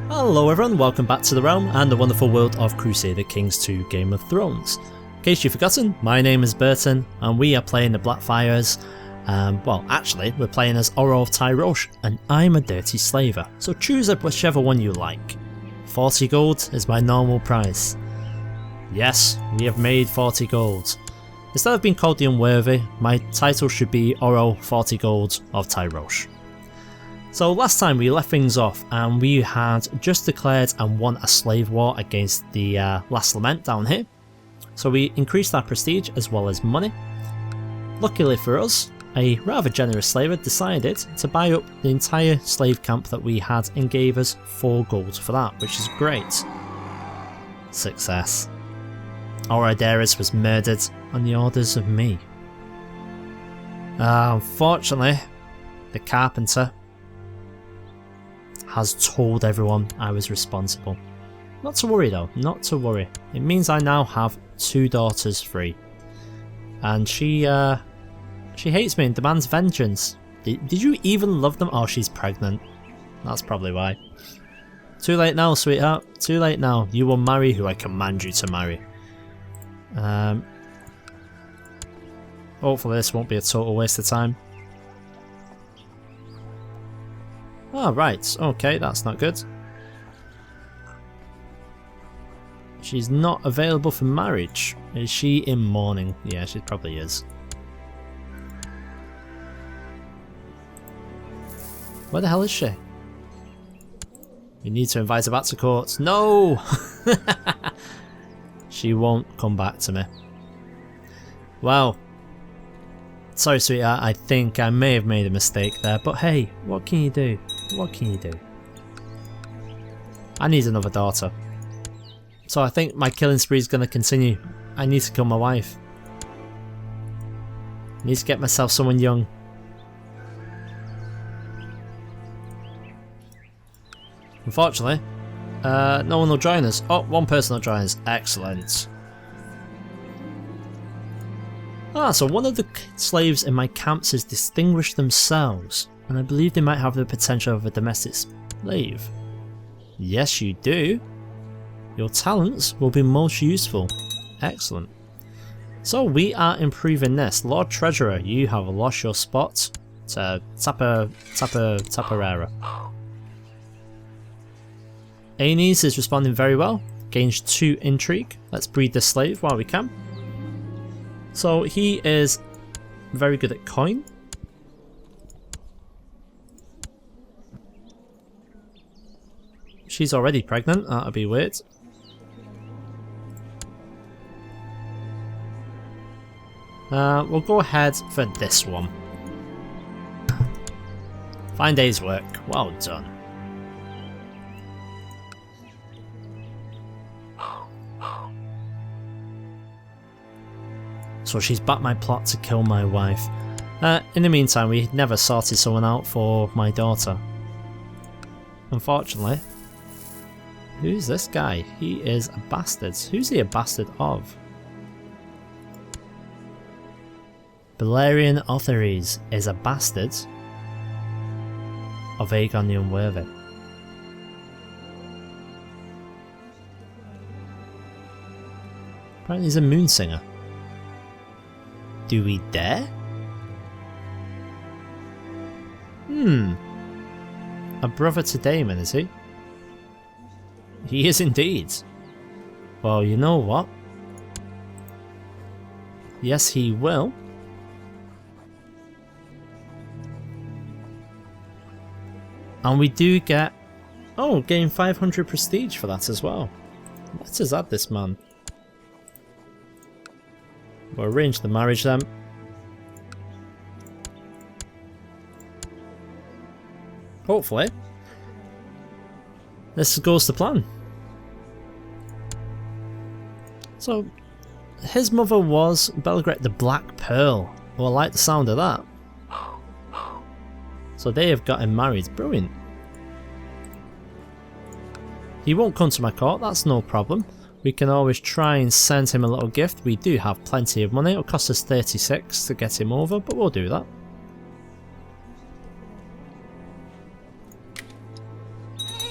Hello everyone, welcome back to the realm and the wonderful world of Crusader Kings 2 Game of Thrones. In case you've forgotten, my name is Burton and we are playing the Blackfyres. Well, actually, we're playing as Oro of Tyrosh and I'm a dirty slaver, so choose whichever one you like. 40 gold is my normal price. Yes, we have made 40 gold. Instead of being called the Unworthy, my title should be Oro 40 Gold of Tyrosh. So last time we left things off and we had just declared and won a slave war against the Last Lament down here. So we increased our prestige as well as money. Luckily for us, a rather generous slaver decided to buy up the entire slave camp that we had and gave us 4 gold for that, which is great. Success. Orodaris was murdered on the orders of me. Unfortunately, the carpenter has told everyone I was responsible. Not to worry though, not to worry. It means I now have 2 daughters free. And she hates me and demands vengeance. Did you even love them? Oh, she's pregnant. That's probably why. Too late now, sweetheart. Too late now. You will marry who I command you to marry. Hopefully this won't be a total waste of time. Oh, right. Okay, that's not good. She's not available for marriage. Is she in mourning? Yeah, she probably is. Where the hell is she? We need to invite her back to court. No! She won't come back to me. Well, sorry sweetheart, I think I may have made a mistake there, but hey, what can you do? What can you do? I need another daughter. So I think my killing spree is going to continue. I need to kill my wife. I need to get myself someone young. Unfortunately, no one will join us. Oh, one person will join us. Excellent. Ah, so one of the slaves in my camps has distinguished themselves, and I believe they might have the potential of a domestic slave. Yes, you do. Your talents will be most useful. Excellent. So we are improving this. Lord Treasurer, you have lost your spot to Taparera. Aenes is responding very well. Gains 2 intrigue. Let's breed the slave while we can. So he is very good at coin. She's already pregnant. That'd be weird. We'll go ahead for this one. Fine day's work. Well done. So she's backed my plot to kill my wife. In the meantime, we never sorted someone out for my daughter. Unfortunately. Who's this guy? He is a bastard. Who's he a bastard of? Balerion Othares is a bastard of Aegon the Unworthy. Apparently he's a moonsinger. Do we dare? A brother to Daemon, is he? He is indeed. Well, you know what? Yes, he will. And we do get... Oh, gain 500 prestige for that as well. Let us add this man. We'll arrange the marriage then. Hopefully, this goes to plan. So, his mother was Belgrade the Black Pearl. Well, I like the sound of that. So they have got him married. Brilliant. He won't come to my court, that's no problem. We can always try and send him a little gift. We do have plenty of money. It'll cost us 36 to get him over, but we'll do that.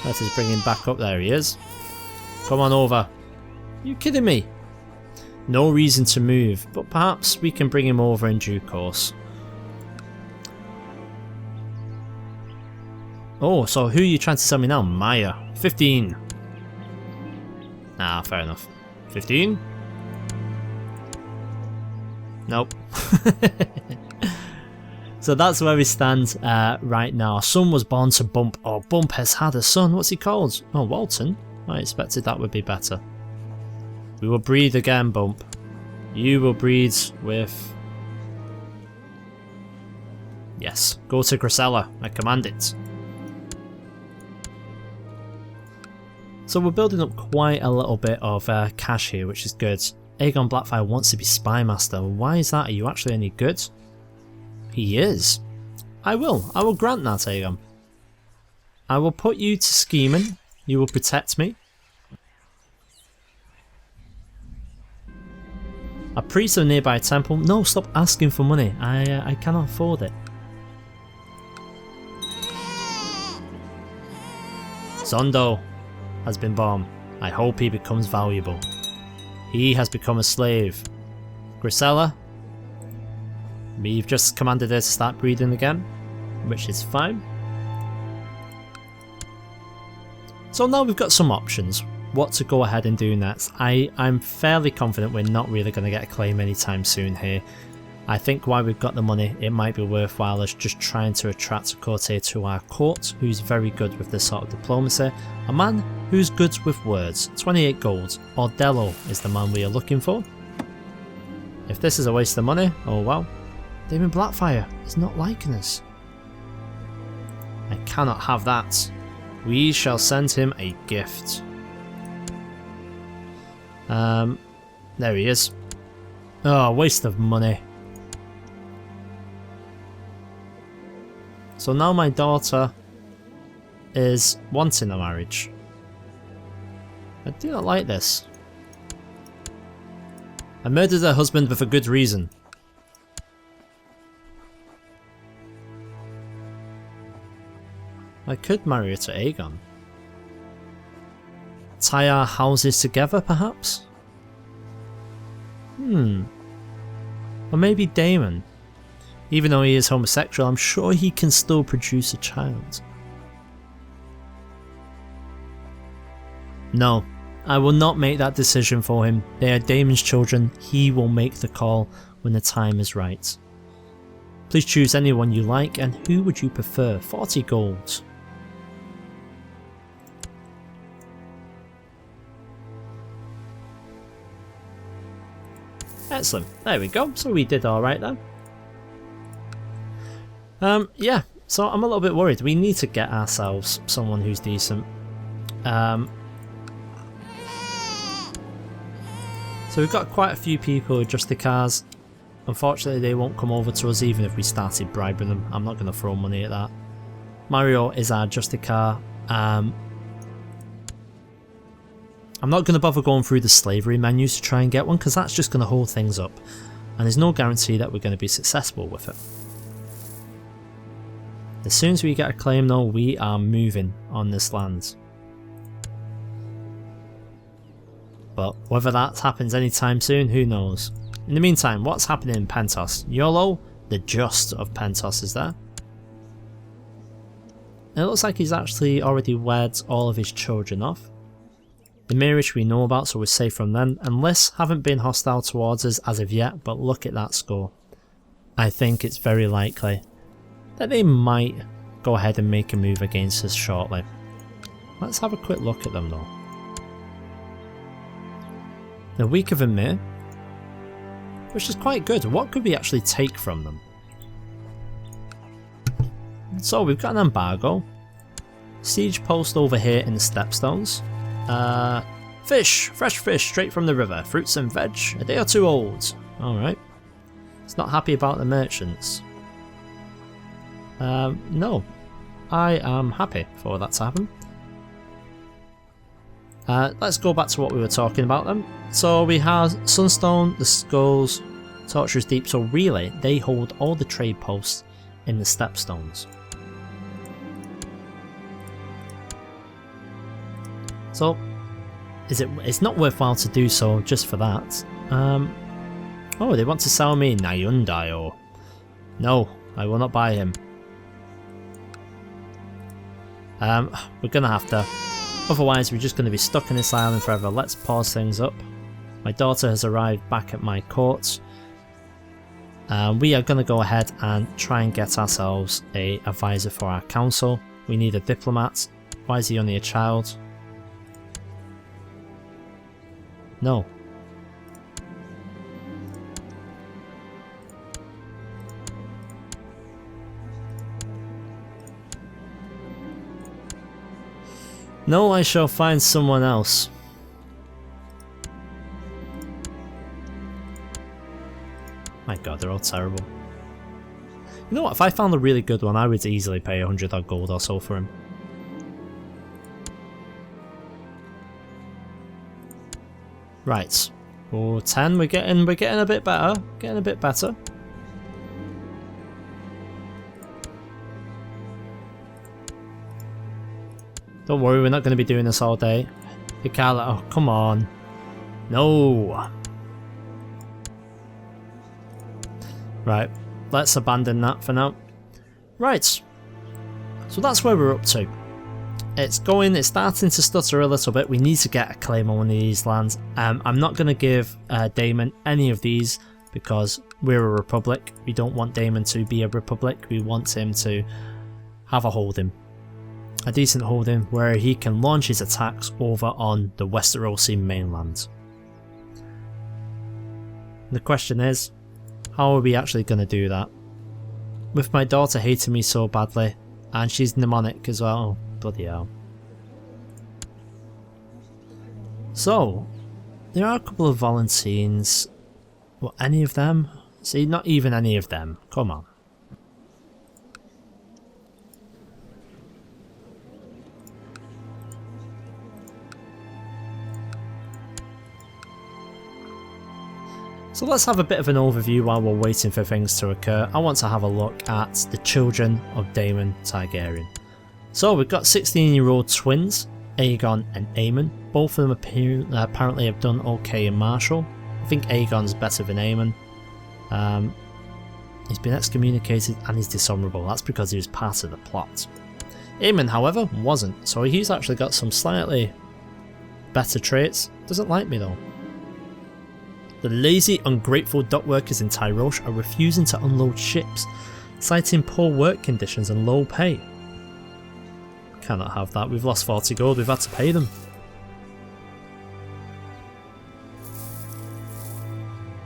Let us bring him back up. There he is. Come on over. You kidding me? No reason to move, but perhaps we can bring him over in due course. Oh, so who are you trying to sell me now? Maya. 15. Ah, fair enough. 15? Nope. So that's where we stand right now. Our son was born to Bump. Oh, Bump has had a son. What's he called? Oh, Walton. I expected that would be better. We will breed again, Bump. You will breed with... Yes, go to Crusader. I command it. So we're building up quite a little bit of cash here, which is good. Aegon Blackfyre wants to be Spy Master. Why is that? Are you actually any good? He is. I will grant that, Aegon. I will put you to scheming. You will protect me. A priest of a nearby temple. No, stop asking for money. I cannot afford it. Zondo has been born. I hope he becomes valuable. He has become a slave. Grisella, we've just commanded her to start breeding again, which is fine. So now we've got some options. What to go ahead and do next. I'm fairly confident we're not really going to get a claim anytime soon here. I think while we've got the money, it might be worthwhile us just trying to attract a courtier to our court who's very good with this sort of diplomacy. A man who's good with words. 28 gold. Ordello is the man we are looking for. If this is a waste of money, oh well. Daemon Blackfyre is not liking us. I cannot have that. We shall send him a gift. There he is. Oh, waste of money. So now my daughter is wanting a marriage. I do not like this. I murdered her husband with a good reason. I could marry her to Aegon. Tie our houses together, perhaps? Or maybe Daemon. Even though he is homosexual, I'm sure he can still produce a child. No, I will not make that decision for him. They are Daemon's children. He will make the call when the time is right. Please choose anyone you like, and who would you prefer? 40 gold. Excellent. There we go. So we did alright then. Yeah, so I'm a little bit worried. We need to get ourselves someone who's decent. So we've got quite a few people with justicars. Unfortunately, they won't come over to us even if we started bribing them. I'm not going to throw money at that. Mario is our justicar. I'm not going to bother going through the slavery menus to try and get one, because that's just going to hold things up. And there's no guarantee that we're going to be successful with it. As soon as we get a claim though, we are moving on this land. But whether that happens anytime soon, who knows. In the meantime, what's happening in Pentos? Yolo, the just of Pentos, is there. It looks like he's actually already wed all of his children off. The marriage we know about, so we're safe from them. And Liss haven't been hostile towards us as of yet, but look at that score. I think it's very likely that they might go ahead and make a move against us shortly. Let's have a quick look at them though. They're weaker than me, which is quite good. What could we actually take from them? So we've got an embargo. Siege post over here in the stepstones. Fish! Fresh fish straight from the river. Fruits and veg. A day or two old. Alright. It's not happy about the merchants. No. I am happy for that to happen. Let's go back to what we were talking about then. So we have Sunstone, the Skulls, Torturous Deep. So really, they hold all the trade posts in the stepstones. So, it's not worthwhile to do so just for that. Oh, they want to sell me Nyundayo. No, I will not buy him. We're gonna have to. Otherwise, we're just gonna be stuck in this island forever. Let's pause things up. My daughter has arrived back at my court. We are gonna go ahead and try and get ourselves a advisor for our council. We need a diplomat. Why is he only a child? No. No, I shall find someone else. My god, they're all terrible. You know what, if I found a really good one, I would easily pay 100 odd gold or so for him. Right. Oh, 10, we're getting a bit better. Getting a bit better. Don't worry, we're not going to be doing this all day. Oh, come on. No. Right, let's abandon that for now. Right. So that's where we're up to. It's starting to stutter a little bit. We need to get a claim on one of these lands. I'm not going to give Daemon any of these because we're a republic. We don't want Daemon to be a republic. We want him to have a holding. A decent holding where he can launch his attacks over on the Westerosi mainland. The question is, how are we actually going to do that? With my daughter hating me so badly, and she's mnemonic as well. Oh, bloody hell. So, there are a couple of Volantines. Well, any of them? See, not even any of them. Come on. So let's have a bit of an overview while we're waiting for things to occur. I want to have a look at the children of Daemon Targaryen. So we've got 16-year-old twins, Aegon and Aemon. Both of them apparently have done okay in Marital. I think Aegon's better than Aemon. He's been excommunicated and he's dishonourable. That's because he was part of the plot. Aemon, however, wasn't. So he's actually got some slightly better traits. Doesn't like me though. The lazy, ungrateful dock workers in Tyrosh are refusing to unload ships, citing poor work conditions and low pay. Cannot have that. We've lost 40 gold. We've had to pay them.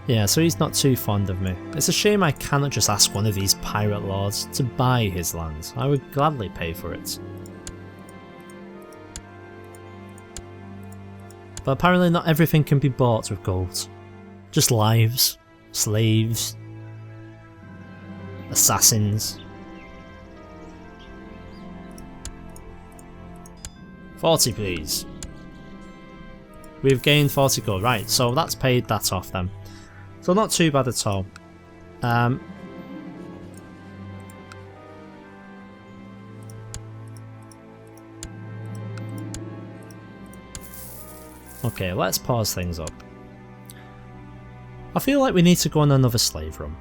Yeah, so he's not too fond of me. It's a shame I cannot just ask one of these pirate lords to buy his land. I would gladly pay for it. But apparently not everything can be bought with gold. Just lives, slaves, assassins. 40 please. We've gained 40 gold, right, so that's paid that off then. So not too bad at all. Okay, let's pause things up. I feel like we need to go on another slave run.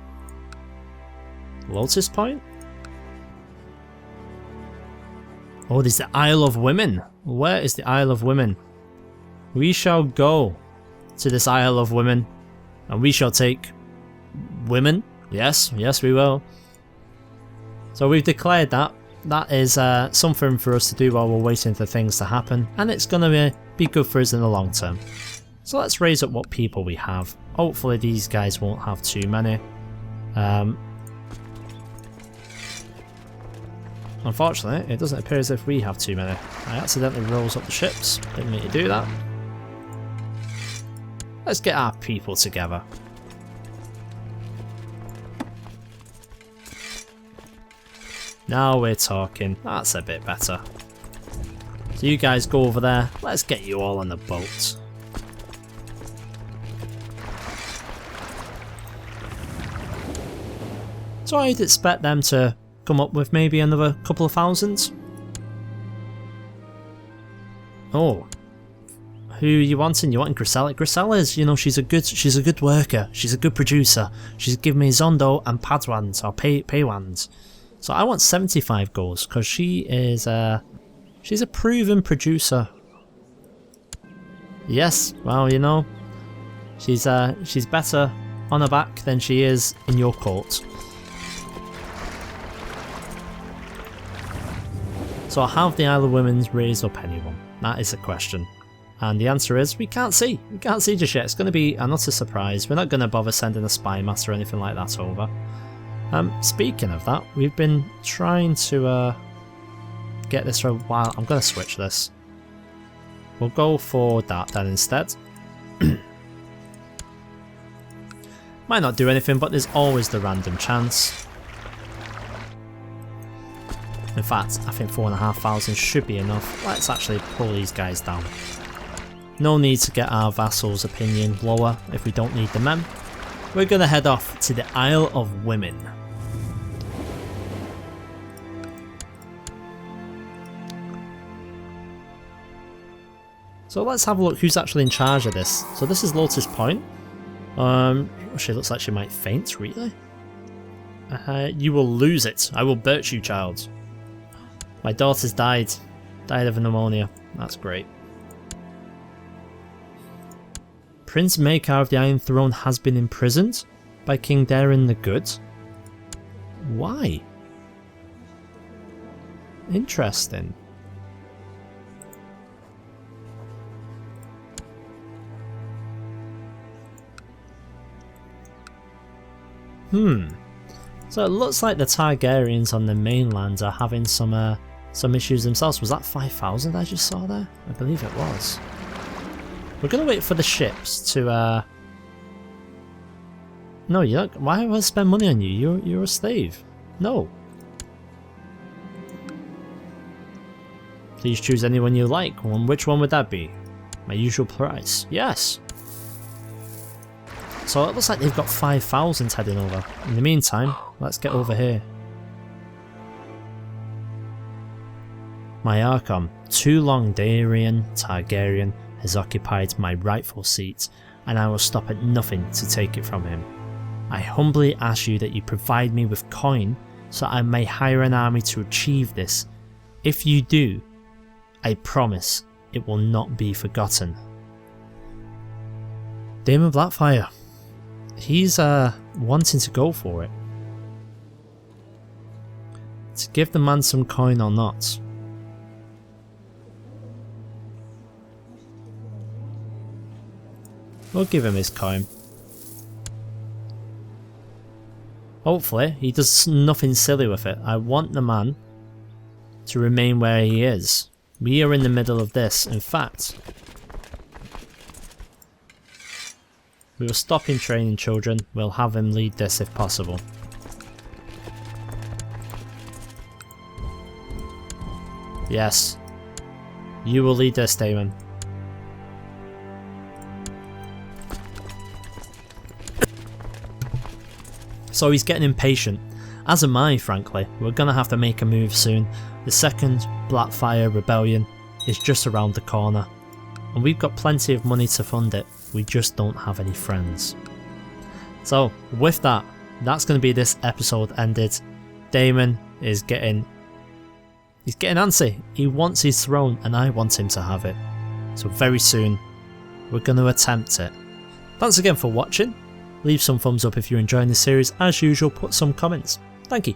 Lotus Point? Oh, there's the Isle of Women. Where is the Isle of Women? We shall go to this Isle of Women and we shall take women. Yes, yes we will. So we've declared that. That is something for us to do while we're waiting for things to happen, and it's going to be good for us in the long term. So let's raise up what people we have. Hopefully these guys won't have too many. Unfortunately, it doesn't appear as if we have too many. I accidentally rose up the ships. Didn't mean to do that. Let's get our people together. Now we're talking. That's a bit better. So you guys go over there. Let's get you all on the boat. So I'd expect them to come up with maybe another couple of thousands. Oh, Who you wanting? You wanting Grisella? Grisella's, you know, she's a good worker. She's a good producer. She's given me Zondo and Padwans or Paywans. So I want 75 goals because she is she's a proven producer. Yes, well, you know, she's better on her back than she is in your court. So have the Isle of Women's raised up anyone? That is the question. And the answer is we can't see. We can't see just yet. It's going to be an utter surprise. We're not going to bother sending a spy master or anything like that over. Speaking of that, we've been trying to get this for a while. I'm going to switch this. We'll go for that then instead. Might not do anything, but there's always the random chance. In fact, I think 4,500 should be enough. Let's actually pull these guys down. No need to get our vassals' opinion lower if we don't need the men. We're going to head off to the Isle of Women. So let's have a look who's actually in charge of this. So this is Lotus Point. She looks like she might faint, really. You will lose it. I will birch you, child. My daughter's died. Died of pneumonia. That's great. Prince Maekar of the Iron Throne has been imprisoned by King Daeron the Good. Why? Interesting. So it looks like the Targaryens on the mainland are having some issues themselves. Was that 5,000 I just saw there? I believe it was. We're gonna wait for the ships to No, you don't. Why would I spend money on you? You're a slave. No. Please choose anyone you like. Which one would that be? My usual price. Yes. So it looks like they've got 5,000 heading over. In the meantime, let's get over here. My Archon, too long Daemon Targaryen has occupied my rightful seat, and I will stop at nothing to take it from him. I humbly ask you that you provide me with coin so I may hire an army to achieve this. If you do, I promise it will not be forgotten. Daemon Blackfyre. He's wanting to go for it. To give the man some coin or not. We'll give him his coin. Hopefully he does nothing silly with it. I want the man to remain where he is. We are in the middle of this. In fact, we will stop him training children. We'll have him lead this if possible. Yes. You will lead this, Daemon. So he's getting impatient. As am I, frankly. We're gonna have to make a move soon. The second Blackfyre rebellion is just around the corner. And we've got plenty of money to fund it. We just don't have any friends. So with that, that's going to be this episode ended. Daemon is getting antsy. He wants his throne and I want him to have it. So very soon we're going to attempt it. Thanks again for watching. Leave some thumbs up if you're enjoying the series. As usual, put some comments. Thank you.